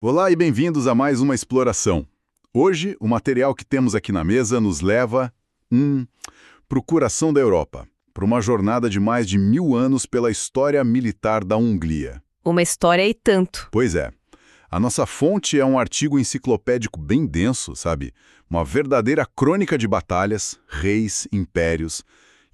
Olá e bem-vindos a mais uma exploração. Hoje, o material que temos aqui na mesa nos leva para o coração da Europa, para uma jornada de mais de 1000 anos pela história militar da Hungria. Uma história e tanto. Pois é, a nossa fonte é um artigo enciclopédico bem denso, sabe? Uma verdadeira crônica de batalhas, reis, impérios.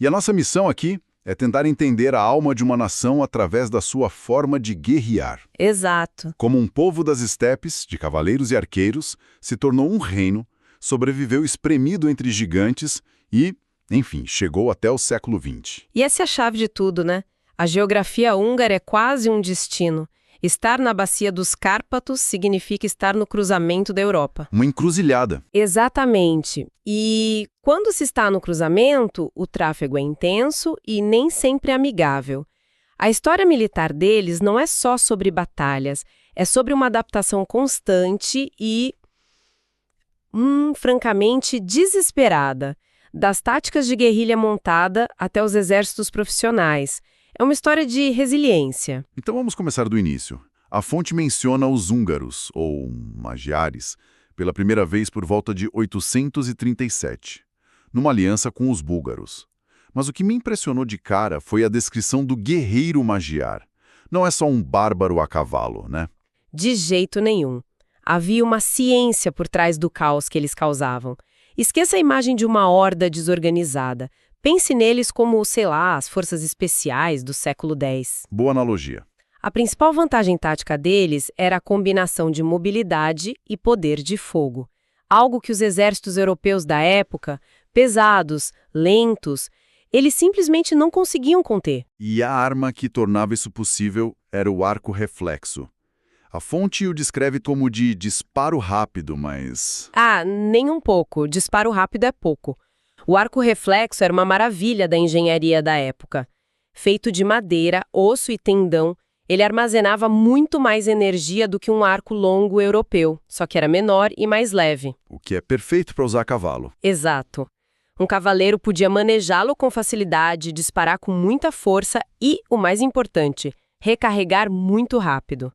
E a nossa missão aqui é tentar entender a alma de uma nação através da sua forma de guerrear. Exato. Como um povo das estepes, de cavaleiros e arqueiros, se tornou um reino, sobreviveu espremido entre gigantes e, enfim, chegou até o século XX. E essa é a chave de tudo, né? A geografia húngara é quase um destino. Estar na bacia dos Cárpatos significa estar no cruzamento da Europa. Uma encruzilhada. Exatamente. E quando se está no cruzamento, o tráfego é intenso e nem sempre amigável. A história militar deles não é só sobre batalhas, é sobre uma adaptação constante e, francamente, desesperada. Das táticas de guerrilha montada até os exércitos profissionais. É uma história de resiliência. Então vamos começar do início. A fonte menciona os húngaros, ou magiares, pela primeira vez por volta de 837, numa aliança com os búlgaros. Mas o que me impressionou de cara foi a descrição do guerreiro magiar. Não é só um bárbaro a cavalo, né? De jeito nenhum. Havia uma ciência por trás do caos que eles causavam. Esqueça a imagem de uma horda desorganizada. Pense neles como, sei lá, as forças especiais do século X. Boa analogia. A principal vantagem tática deles era a combinação de mobilidade e poder de fogo. Algo que os exércitos europeus da época, pesados, lentos, eles simplesmente não conseguiam conter. E a arma que tornava isso possível era o arco reflexo. A fonte o descreve como de disparo rápido, mas... Nem um pouco. Disparo rápido é pouco. O arco reflexo era uma maravilha da engenharia da época. Feito de madeira, osso e tendão, ele armazenava muito mais energia do que um arco longo europeu, só que era menor e mais leve. O que é perfeito para usar a cavalo. Exato. Um cavaleiro podia manejá-lo com facilidade, disparar com muita força e, o mais importante, recarregar muito rápido.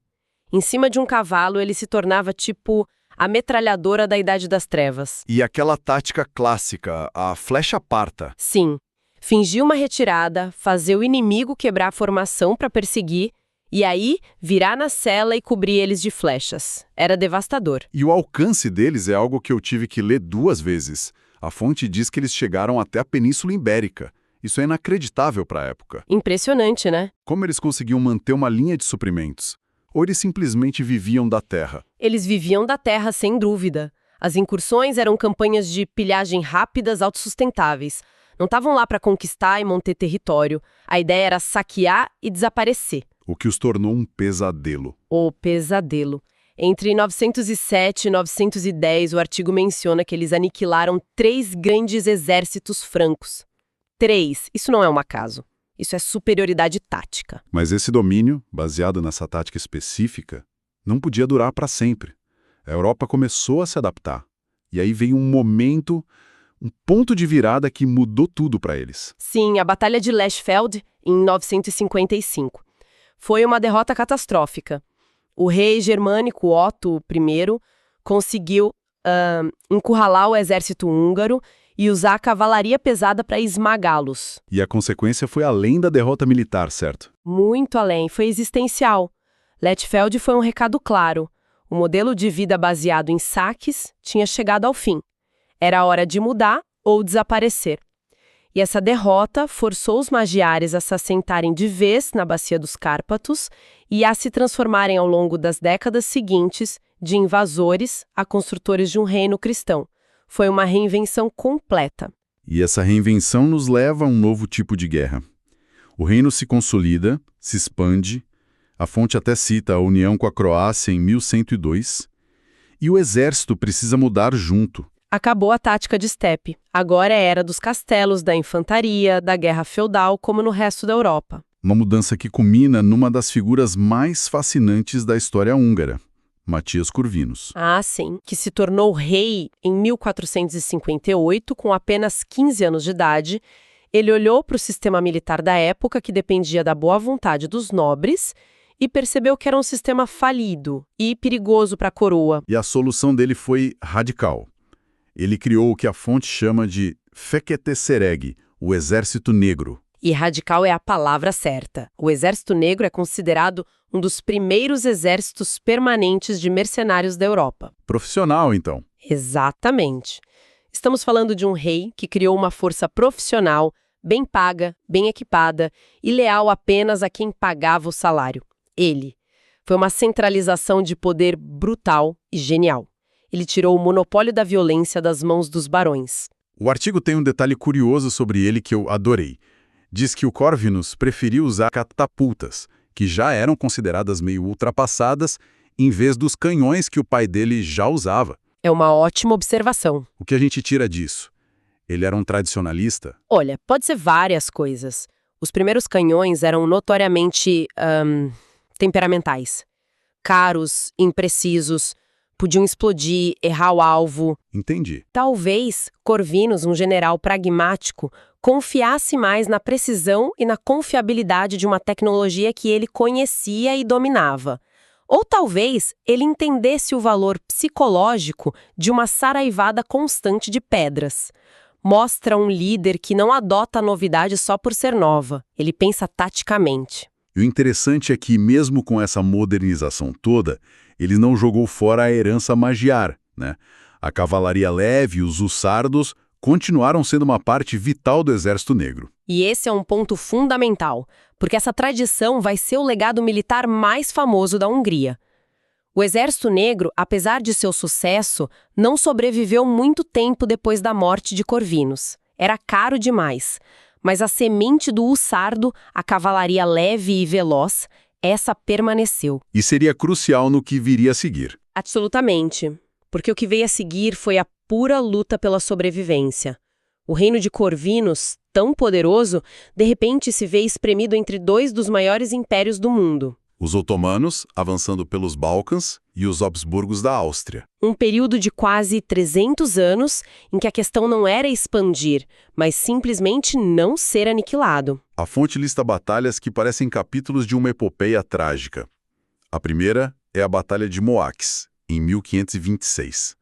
Em cima de um cavalo, ele se tornava tipo a metralhadora da Idade das Trevas. E aquela tática clássica, a flecha parta. Sim. Fingir uma retirada, fazer o inimigo quebrar a formação para perseguir, e aí virar na cela e cobrir eles de flechas. Era devastador. E o alcance deles é algo que eu tive que ler 2 vezes. A fonte diz que eles chegaram até a Península Ibérica. Isso é inacreditável para a época. Impressionante, né? Como eles conseguiam manter uma linha de suprimentos? Ou eles simplesmente viviam da terra? Eles viviam da terra, sem dúvida. As incursões eram campanhas de pilhagem rápidas, autossustentáveis. Não estavam lá para conquistar e manter território. A ideia era saquear e desaparecer. O que os tornou um pesadelo. O pesadelo. Entre 907 e 910, o artigo menciona que eles aniquilaram 3 grandes exércitos francos. 3. Isso não é um acaso. Isso é superioridade tática. Mas esse domínio, baseado nessa tática específica, não podia durar para sempre. A Europa começou a se adaptar. E aí veio um momento, um ponto de virada que mudou tudo para eles. Sim, a Batalha de Lechfeld, em 955. Foi uma derrota catastrófica. O rei germânico Otto I conseguiu encurralar o exército húngaro e usar a cavalaria pesada para esmagá-los. E a consequência foi além da derrota militar, certo? Muito além, foi existencial. Lechfeld foi um recado claro. O modelo de vida baseado em saques tinha chegado ao fim. Era hora de mudar ou desaparecer. E essa derrota forçou os magiares a se assentarem de vez na bacia dos Cárpatos e a se transformarem ao longo das décadas seguintes de invasores a construtores de um reino cristão. Foi uma reinvenção completa. E essa reinvenção nos leva a um novo tipo de guerra. O reino se consolida, se expande, a fonte até cita a união com a Croácia em 1102, e o exército precisa mudar junto. Acabou a tática de estepe. Agora é era dos castelos, da infantaria, da guerra feudal, como no resto da Europa. Uma mudança que culmina numa das figuras mais fascinantes da história húngara, Matias Corvinus. Sim, que se tornou rei em 1458, com apenas 15 anos de idade. Ele olhou para o sistema militar da época, que dependia da boa vontade dos nobres, e percebeu que era um sistema falido e perigoso para a coroa. E a solução dele foi radical. Ele criou o que a fonte chama de Fekete Sereg, o Exército Negro. E radical é a palavra certa. O Exército Negro é considerado um dos primeiros exércitos permanentes de mercenários da Europa. Profissional, então. Exatamente. Estamos falando de um rei que criou uma força profissional, bem paga, bem equipada e leal apenas a quem pagava o salário. Ele. Foi uma centralização de poder brutal e genial. Ele tirou o monopólio da violência das mãos dos barões. O artigo tem um detalhe curioso sobre ele que eu adorei. Diz que o Corvinus preferiu usar catapultas, que já eram consideradas meio ultrapassadas, em vez dos canhões que o pai dele já usava. É uma ótima observação. O que a gente tira disso? Ele era um tradicionalista? Olha, pode ser várias coisas. Os primeiros canhões eram notoriamente temperamentais. Caros, imprecisos, podiam explodir, errar o alvo. Entendi. Talvez Corvinus, um general pragmático, confiasse mais na precisão e na confiabilidade de uma tecnologia que ele conhecia e dominava. Ou talvez ele entendesse o valor psicológico de uma saraivada constante de pedras. Mostra um líder que não adota a novidade só por ser nova. Ele pensa taticamente. E o interessante é que, mesmo com essa modernização toda, ele não jogou fora a herança magiar, né? A cavalaria leve e os hussardos continuaram sendo uma parte vital do Exército Negro. E esse é um ponto fundamental, porque essa tradição vai ser o legado militar mais famoso da Hungria. O Exército Negro, apesar de seu sucesso, não sobreviveu muito tempo depois da morte de Corvinus. Era caro demais. Mas a semente do hussardo, a cavalaria leve e veloz, essa permaneceu. E seria crucial no que viria a seguir. Absolutamente. Porque o que veio a seguir foi a pura luta pela sobrevivência. O reino de Corvinus, tão poderoso, de repente se vê espremido entre dois dos maiores impérios do mundo. Os otomanos, avançando pelos Balcãs, e os Habsburgos da Áustria. Um período de quase 300 anos em que a questão não era expandir, mas simplesmente não ser aniquilado. A fonte lista batalhas que parecem capítulos de uma epopeia trágica. A primeira é a Batalha de Moax, em 1526.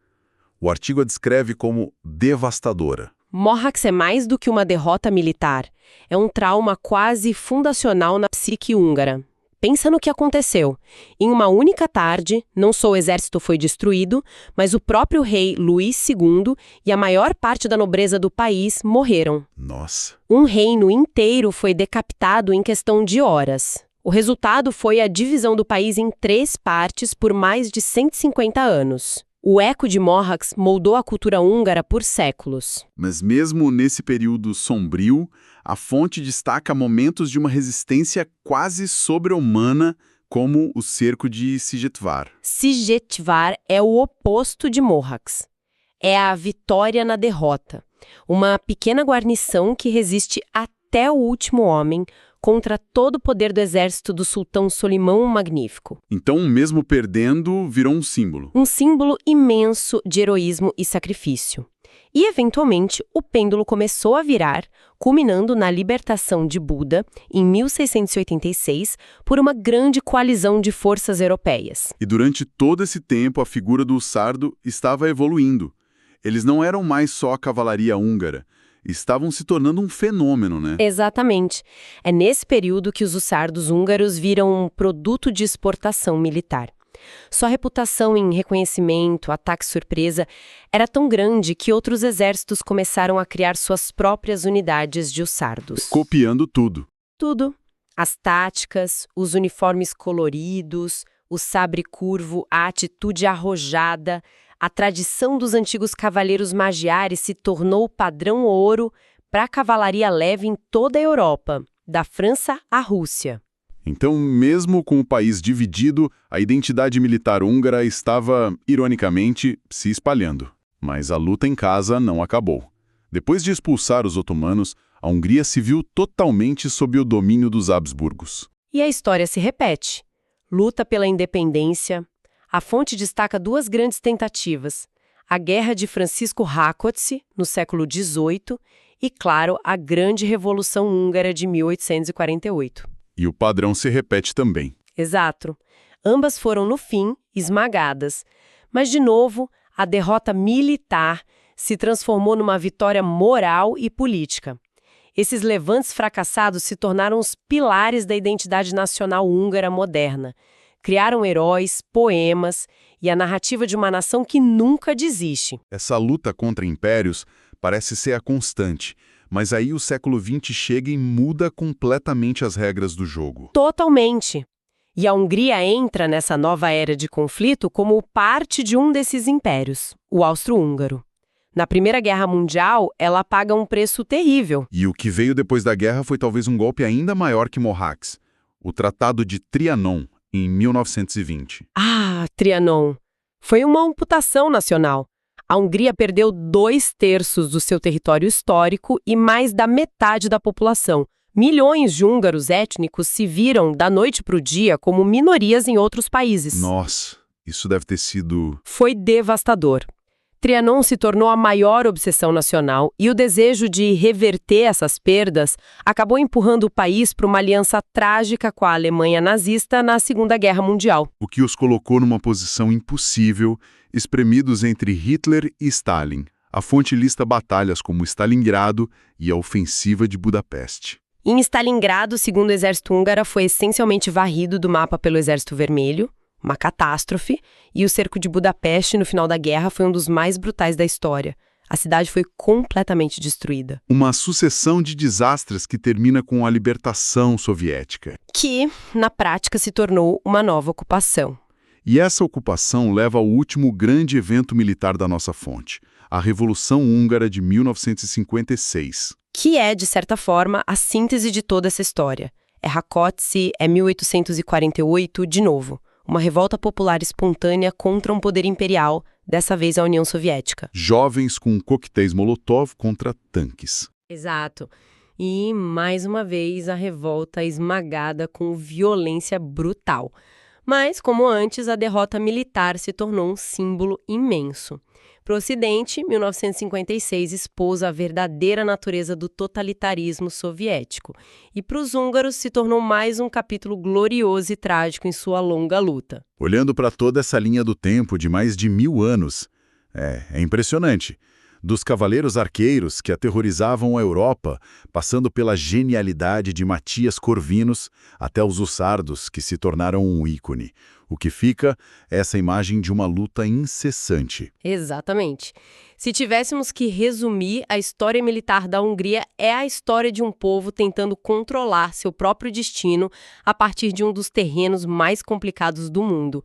O artigo a descreve como devastadora. Mohacs é mais do que uma derrota militar. É um trauma quase fundacional na psique húngara. Pensa no que aconteceu. Em uma única tarde, não só o exército foi destruído, mas o próprio rei Luís II e a maior parte da nobreza do país morreram. Nossa. Um reino inteiro foi decapitado em questão de horas. O resultado foi a divisão do país em 3 partes por mais de 150 anos. O eco de Mohacs moldou a cultura húngara por séculos. Mas mesmo nesse período sombrio, a fonte destaca momentos de uma resistência quase sobre-humana, como o cerco de Sigetvar. Sigetvar é o oposto de Mohacs. É a vitória na derrota. Uma pequena guarnição que resiste até o último homem contra todo o poder do exército do sultão Solimão o Magnífico. Então, mesmo perdendo, virou um símbolo. Um símbolo imenso de heroísmo e sacrifício. E, eventualmente, o pêndulo começou a virar, culminando na libertação de Buda, em 1686, por uma grande coalizão de forças europeias. E durante todo esse tempo, a figura do hussardo estava evoluindo. Eles não eram mais só a cavalaria húngara. Estavam se tornando um fenômeno, né? Exatamente. É nesse período que os hussardos húngaros viram um produto de exportação militar. Sua reputação em reconhecimento, ataque surpresa, era tão grande que outros exércitos começaram a criar suas próprias unidades de hussardos. Copiando tudo. Tudo. As táticas, os uniformes coloridos, o sabre curvo, a atitude arrojada. A tradição dos antigos cavaleiros magiares se tornou o padrão ouro para a cavalaria leve em toda a Europa, da França à Rússia. Então, mesmo com o país dividido, a identidade militar húngara estava, ironicamente, se espalhando. Mas a luta em casa não acabou. Depois de expulsar os otomanos, a Hungria se viu totalmente sob o domínio dos Habsburgos. E a história se repete. Luta pela independência. A fonte destaca 2 grandes tentativas. A Guerra de Francisco Rákóczi, no século XVIII, e, claro, a Grande Revolução Húngara de 1848. E o padrão se repete também. Exato. Ambas foram, no fim, esmagadas. Mas, de novo, a derrota militar se transformou numa vitória moral e política. Esses levantes fracassados se tornaram os pilares da identidade nacional húngara moderna. Criaram heróis, poemas e a narrativa de uma nação que nunca desiste. Essa luta contra impérios parece ser a constante, mas aí o século XX chega e muda completamente as regras do jogo. Totalmente. E a Hungria entra nessa nova era de conflito como parte de um desses impérios, o Austro-Húngaro. Na Primeira Guerra Mundial, ela paga um preço terrível. E o que veio depois da guerra foi talvez um golpe ainda maior que Mohacs, o Tratado de Trianon, em 1920. Ah, Trianon. Foi uma amputação nacional. A Hungria perdeu 2/3 do seu território histórico e mais da metade da população. Milhões de húngaros étnicos se viram, da noite para o dia, como minorias em outros países. Nossa, isso deve ter sido... Foi devastador. Trianon se tornou a maior obsessão nacional e o desejo de reverter essas perdas acabou empurrando o país para uma aliança trágica com a Alemanha nazista na Segunda Guerra Mundial. O que os colocou numa posição impossível, espremidos entre Hitler e Stalin. A fonte lista batalhas como Stalingrado e a ofensiva de Budapeste. Em Stalingrado, segundo o exército húngaro, foi essencialmente varrido do mapa pelo Exército Vermelho, uma catástrofe, e o cerco de Budapeste no final da guerra foi um dos mais brutais da história. A cidade foi completamente destruída. Uma sucessão de desastres que termina com a libertação soviética. Que, na prática, se tornou uma nova ocupação. E essa ocupação leva ao último grande evento militar da nossa fonte, a Revolução Húngara de 1956. Que é, de certa forma, a síntese de toda essa história. É Rákóczi, é 1848, de novo. Uma revolta popular espontânea contra um poder imperial, dessa vez a União Soviética. Jovens com coquetéis Molotov contra tanques. Exato. E, mais uma vez, a revolta esmagada com violência brutal. Mas, como antes, a derrota militar se tornou um símbolo imenso. Para o Ocidente, 1956 expôs a verdadeira natureza do totalitarismo soviético. E para os húngaros se tornou mais um capítulo glorioso e trágico em sua longa luta. Olhando para toda essa linha do tempo de mais de 1000 anos, é impressionante. Dos cavaleiros arqueiros que aterrorizavam a Europa, passando pela genialidade de Matias Corvinus, até os hussardos que se tornaram um ícone. O que fica é essa imagem de uma luta incessante. Exatamente. Se tivéssemos que resumir, a história militar da Hungria é a história de um povo tentando controlar seu próprio destino a partir de um dos terrenos mais complicados do mundo.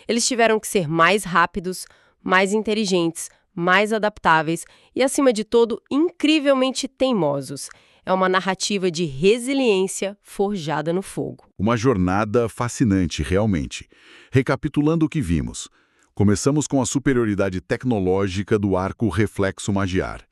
Eles tiveram que ser mais rápidos, mais inteligentes, mais adaptáveis e, acima de tudo, incrivelmente teimosos. É uma narrativa de resiliência forjada no fogo. Uma jornada fascinante, realmente. Recapitulando o que vimos. Começamos com a superioridade tecnológica do arco reflexo magiar.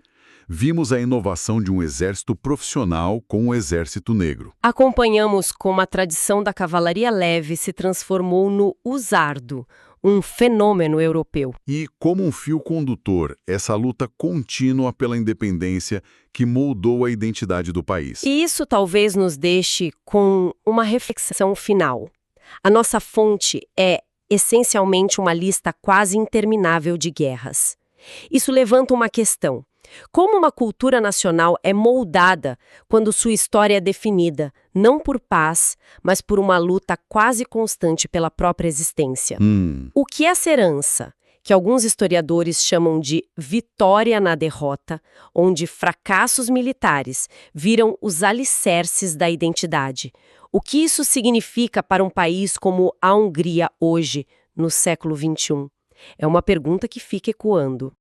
Vimos a inovação de um exército profissional com o exército negro. Acompanhamos como a tradição da cavalaria leve se transformou no usardo, um fenômeno europeu. E, como um fio condutor, essa luta contínua pela independência que moldou a identidade do país. E isso talvez nos deixe com uma reflexão final. A nossa fonte é, essencialmente, uma lista quase interminável de guerras. Isso levanta uma questão. Como uma cultura nacional é moldada quando sua história é definida, não por paz, mas por uma luta quase constante pela própria existência? O que essa herança, que alguns historiadores chamam de vitória na derrota, onde fracassos militares viram os alicerces da identidade? O que isso significa para um país como a Hungria hoje, no século XXI? É uma pergunta que fica ecoando.